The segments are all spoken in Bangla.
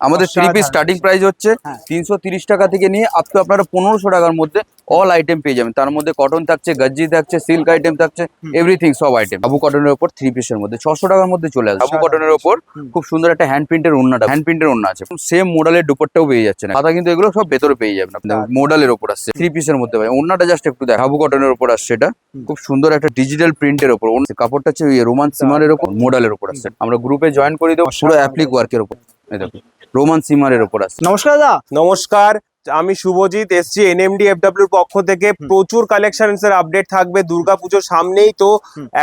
আমাদের থ্রি পিস স্টার্টিং প্রাইস হচ্ছে 330 টাকা থেকে নিয়ে আপ টু আপনারা 1500 টাকার মধ্যে অল আইটেম পেয়ে যাবেন। তার মধ্যে কটন থাকছে, গজ্জি থাকছে, সিল্ক আইটেম থাকছে, এভরিথিং সব আইটেম। আবু কটনের উপর থ্রি পিসের মধ্যে 600 টাকার মধ্যে চলে আসবে। আবু কটনের উপর খুব সুন্দর একটা হ্যান্ড প্রিন্টের ওন্নাটা, হ্যান্ড প্রিন্টের ওন্না আছে, সেম মডেলের দুপাট্টাও পেয়ে যাচ্ছেন। খাতা কিন্তু এগুলো সব ভেতরে পেয়ে যাবেন আপনি। মডেলের উপর আসছে থ্রি পিসের মধ্যে ভাই, ওন্নাটা জাস্ট একটু দেখ। আবু কটনের উপর আসছে, এটা খুব সুন্দর একটা ডিজিটাল প্রিন্টের উপর। কাপড়টা হচ্ছে রোমান সিমারের উপর, মডেলের উপর আসছে। আমরা গ্রুপে জয়েন করে দেবো, পুরো অ্যাপ্লিক ওয়ার্কের উপর। এই দেখো রোমান সিমারের উপর আসছে। নমস্কার দাদা। নমস্কার, আমি শুভজিৎ এসছি এনএমডি এফডব্লিউর পক্ষ থেকে। প্রচুর কালেকশনসের আপডেট থাকবে, দুর্গাপুজোর সামনেই তো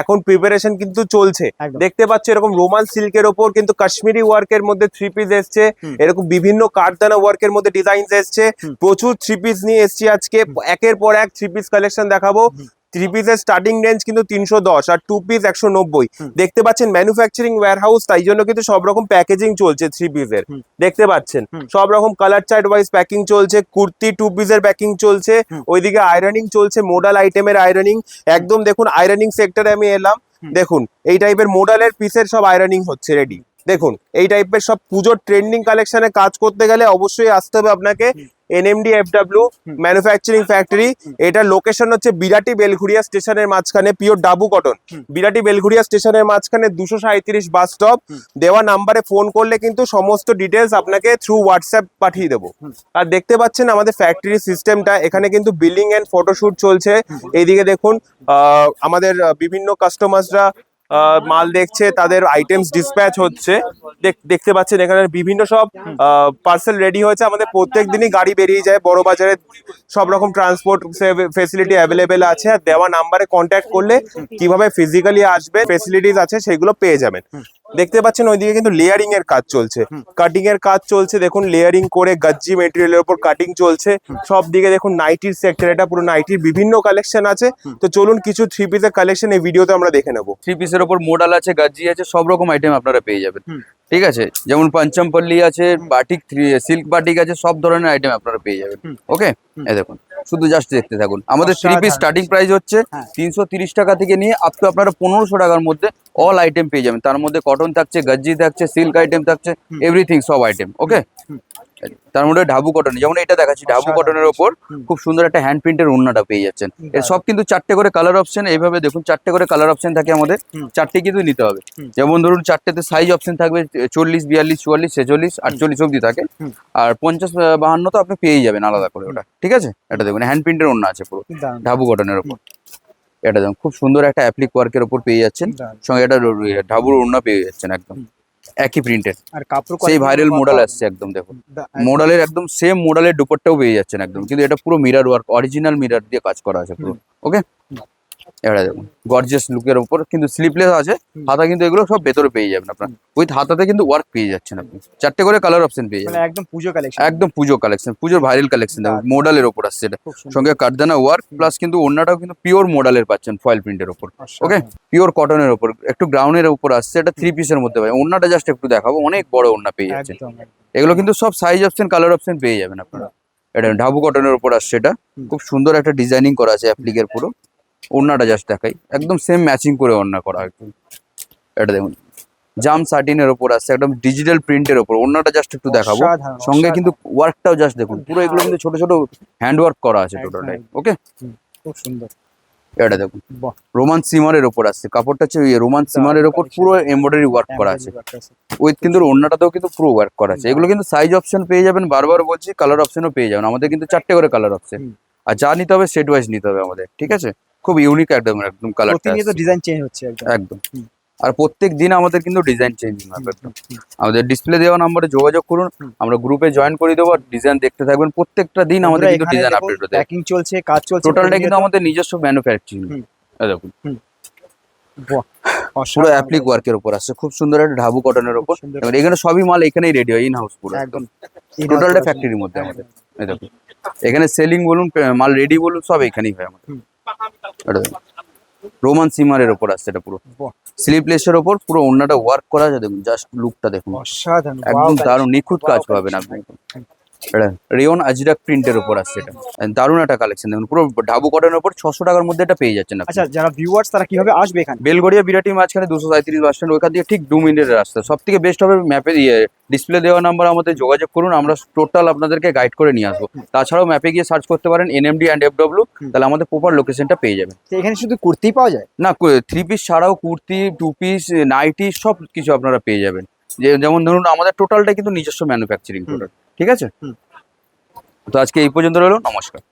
এখন প্রিপারেশন কিন্তু চলছে। দেখতে পাচ্ছ এরকম রোমান সিল্কের ওপর কিন্তু কাশ্মীরি ওয়ার্কের মধ্যে থ্রি পিস এসছে, এরকম বিভিন্ন কারদানা ওয়ার্কের মধ্যে ডিজাইনস এসছে। প্রচুর থ্রি পিস নিয়ে এসছি আজকে, একের পর এক থ্রি পিস কালেকশন দেখাবো। থ্রি পিসের স্টার্টিং রেঞ্জ কিন্তু 310 আর টু পিস 190। দেখতে পাচ্ছেন ম্যানুফ্যাকচারিং ওয়্যারহাউস, তাই জন্য কিন্তু সব রকম প্যাকেজিং চলছে থ্রি পিসের। দেখতে পাচ্ছেন সব রকম কালার চার্ট ওয়াইজ প্যাকিং চলছে, কুর্তি টু পিসের প্যাকিং চলছে, ওইদিকে আয়রনিং চলছে, মোডাল আইটেমের আয়রনিং। একদম দেখুন আয়রনিং সেক্টরে আমি এলাম, দেখুন এই টাইপের মোডালের পিসের সব আয়রনিং হচ্ছে রেডি। দেখুন এই টাইপের সব পুজোর ট্রেন্ডিং কালেকশনে কাজ করতে গেলে অবশ্যই আসতে হবে আপনাকে এনএমডি এফডব্লিউ ম্যানুফ্যাকচারিং ফ্যাক্টরি। এটার লোকেশন হচ্ছে বিরাটি বেলঘুরিয়া স্টেশনের মাঝখানে, পিওর ডাবু কটন। বিরাটি বেলঘুরিয়া স্টেশনের মাঝখানে 237 বাস স্টপ। দেওয়া নাম্বারে ফোন করলে কিন্তু সমস্ত ডিটেলস আপনাকে থ্রু হোয়াটসঅ্যাপ পাঠিয়ে দেবো। আর দেখতে পাচ্ছেন আমাদের ফ্যাক্টরি সিস্টেমটা, এখানে কিন্তু বিলিং এন্ড ফটোশুট চলছে। এইদিকে দেখুন আমাদের বিভিন্ন কাস্টমারসরা মাল দেখছে, তাদের আইটেমস ডিসপ্যাচ হচ্ছে। দেখতে পাচ্ছেন এখানে বিভিন্ন সব পার্সেল রেডি হয়েছে। আমাদের প্রত্যেক দিনই গাড়ি বেরিয়ে যায় বড় বাজারে, সব রকম ট্রান্সপোর্ট ফেসিলিটি অ্যাভেলেবেল আছে। আর দেওয়া নাম্বারে কন্ট্যাক্ট করলে কিভাবে ফিজিক্যালি আসবে ফেসিলিটিস আছে সেগুলো পেয়ে যাবেন। দেখতে পাচ্ছেন ওইদিকে কিন্তু লেয়ারিং এর কাজ চলছে, কাটিং এর কাজ চলছে। দেখুন লেয়ারিং করে গজ্জি মেটেরিয়ালের উপর কাটিং চলছে। সব দিকে দেখুন নাইটির সেক্টর, এটা পুরো নাইটির বিভিন্ন কালেকশন আছে। তো চলুন কিছু থ্রি পিসের কালেকশন এই ভিডিওতে আমরা দেখে নেবো। থ্রি পিসের উপর মডেল আছে, গজ্জি আছে, সব রকম আইটেম আপনারা পেয়ে যাবেন। ঠিক আছে, যেমন পঞ্চমপল্লী আছে, বাটিক সিল্ক বাটিক আছে, সব ধরনের আইটেম আপনারা পেয়ে যাবেন। ওকে, এই দেখুন শুধু জাস্ট দেখতে থাকুন। আমাদের থ্রি পিস স্টার্টিং প্রাইস হচ্ছে 330 টাকা থেকে নিয়ে আপ টু আপনারা 1500 টাকার মধ্যে অল আইটেম পেয়ে যাবেন। তার মধ্যে কটন থাকছে, গজ্জি থাকছে, সিল্ক আইটেম থাকছে, এভরিথিং সব আইটেম। ওকে, তার মধ্যে ঢাবু কটন, যেমন এটা দেখাচ্ছি ঢাবু কটনের ওপর খুব সুন্দর একটা হ্যান্ড প্রিন্টের ওন্নাটা পেয়ে যাচ্ছেন। এর সব কিন্তু 4টে করে কালার অপশন, এইভাবে দেখুন 4টে করে কালার অপশন থাকে আমাদের, 4টে কিন্তু নিতে হবে। যেমন ধরুন 4টেতে সাইজ অপশন থাকবে 40, 42, 44, 46, 48 অব্দি থাকে। আর 50, 52 তো আপনি পেয়ে যাবেন আলাদা করে ওটা। ঠিক আছে, এটা দেখুন হ্যান্ড প্রিন্টের ওন্না আছে পুরো ঢাবু কটনের ওপর। এটা দেখুন খুব সুন্দর একটা অ্যাপ্লিক ওয়ার্কের ওপর পেয়ে যাচ্ছেন, সঙ্গে এটা ঢাবুর ওন্না পেয়ে যাচ্ছেন একদম একই প্রিন্টের। আর কাপড় সেই ভাইরাল মডেল আসছে একদম, দেখুন মডেলের একদম সেম মডেলের দুপাট্টাও পেয়ে যাচ্ছেন একদম, কিন্তু এটা পুরো মিরর ওয়ার্ক, অরিজিনাল মিরর দিয়ে কাজ করা আছে পুরো। ওকে, এটা দেখুন গর্জিয়াস লুকের উপর, কিন্তু স্লিপলেস আছে। হাতা কিন্তু এগুলো সব ভেতরে পেয়ে যাবেন আপনার, উইথ হাতাতে কিন্তু ওয়ার্ক পেয়ে যাচ্ছেন আপনি। 4টে করে কালার অপশন পেয়ে যাবেন, একদম পুজো কালেকশন, একদম পুজো কালেকশন, পুজোর ভাইরাল কালেকশন। দেখুন মডেলের উপর আসছে এটা, সঙ্গে কাঠদানা ওয়ার্ক প্লাস কিন্তু ওন্নাটাও কিন্তু পিওর মডেলের পাচ্ছেন, ফয়েল প্রিন্টের উপর। ওকে, পিওর কটনের উপর, একটু গ্রাউন্ডের উপর আসছে। এটা থ্রি পিসের মধ্যে ভাই, ওন্নাটা জাস্ট একটু দেখাবো, অনেক বড় ওন্না পেয়ে যাচ্ছেন। এগুলো কিন্তু সব সাইজ অপশন, কালার অপশন পেয়ে যাবেন আপনারা। এটা ঢাবু কটনের উপর আসছে, এটা খুব সুন্দর একটা ডিজাইনিং করা আছে অ্যাপ্লিকের পুরো। ওন্নাটা জাস্ট দেখাই, একদম সেম ম্যাচিং করে ওন্না করা একদম। এটা দেখুন জাম সাটিনের ওপর আসছে, একদম ডিজিটাল প্রিন্টের ওপর। ওন্নাটা জাস্ট একটু দেখাবো, সঙ্গে কিন্তু ওয়ার্কটাও জাস্ট দেখুন, পুরো এগুলো কিন্তু ছোট ছোট হ্যান্ড ওয়ার্ক করা আছে টোটালটাই। ওকে, খুব সুন্দর। এটা দেখুন রোমান সিমারের ওপর আসছে, কাপড়টা হচ্ছে রোমান সিমারের ওপর পুরো এমব্রয়ডারি ওয়ার্ক করা আছে, উইথ কিন্তু ওন্নাটাতেও কিন্তু পুরো ওয়ার্ক করা আছে। এগুলো কিন্তু সাইজ অপশন পেয়ে যাবেন, বারবার বলছি কালার অপশনও পেয়ে যাবেন। আমাদের কিন্তু 4টে করে কালার অপশন, আর যা নিতে হবে সেট ওয়াইজ নিতে হবে আমাদের। ঠিক আছে, খুব ইউনিক একদম, একদম কালারটা প্রতিনিয়ত ডিজাইন চেঞ্জ হচ্ছে একদম। আর প্রত্যেক দিন আমাদের কিন্তু ডিজাইন চেঞ্জ হবে একদম। আমাদের ডিসপ্লে দেওয়া নম্বরে যোগাযোগ করুন, আমরা গ্রুপে জয়েন করে দেবো। ডিজাইন দেখতে থাকবেন, প্রত্যেকটা দিন আমাদের কিন্তু ডিজাইন আপডেট হতে, প্যাকিং চলছে, কাজ চলছে, টোটালটা কিন্তু আমাদের নিজস্ব ম্যানুফ্যাকচারিং। দেখুন পুরো অ্যাপ্লিক ওয়ার্কের উপর আসছে, খুব সুন্দর একটা ঢাবু কটনের উপর। এখানে সবই মাল এখানেই রেডি হয়, ইন হাউস পুরো একদম, টোটালটা ফ্যাক্টরির মধ্যে আমাদের। এই দেখুন এখানে সেলিং বলুন, মাল রেডি বলুন, সব এখানেই হয় আমাদের। এটা দেখুন রোমান সিমারের ওপর আসছে, এটা পুরো স্লিপলেসের ওপর, পুরো ওন্নাটা ওয়ার্ক করা আছে। দেখুন জাস্ট লুকটা দেখুন, একদম দারুণ নিখুঁত কাজ পাবেন আপনি। রেয়ন আজরাক প্রিন্টের উপর আসছে এটা, দারুণ একটা কালেকশন দেখুন, পুরো ঢাবু কটনের উপর 600 টাকার মধ্যে এটা পেয়ে যাচ্ছেন আপনি। আচ্ছা, যারা ভিউয়ার্স তারা কিভাবে আসবে এখানে? বেলগড়িয়া বিরাটি মাঝখানে 237 বাস স্ট্যান্ড, ওইখান দিয়ে ঠিক 2 মিনিটের রাস্তা। সব থেকে বেস্ট হবে ম্যাপে ডিসপ্লে দেওয়া নাম্বার আমাদের যোগাযোগ করুন, আমরা টোটাল আপনাদেরকে গাইড করে নিয়ে আসবো। তাছাড়াও ম্যাপে গিয়ে সার্চ করতে পারেন এনএমডি অ্যান্ড এফডব্লিউ, তাহলে আমাদের প্রপার লোকেশনটা পেয়ে যাবেন। তো এখানে শুধু কুর্তি পাওয়া যায়? না, 3 পিস ছাড়াও কুর্তি, 2 পিস, নাইটি সব কিছু আপনারা পেয়ে যাবেন। যেমন ধরুন আমাদের টোটালটা কিন্তু নিজস্ব ম্যানুফ্যাকচারিং প্রোডাক্ট, ঠিক আছে? তো আজকে এই পর্যন্ত রইলো, নমস্কার।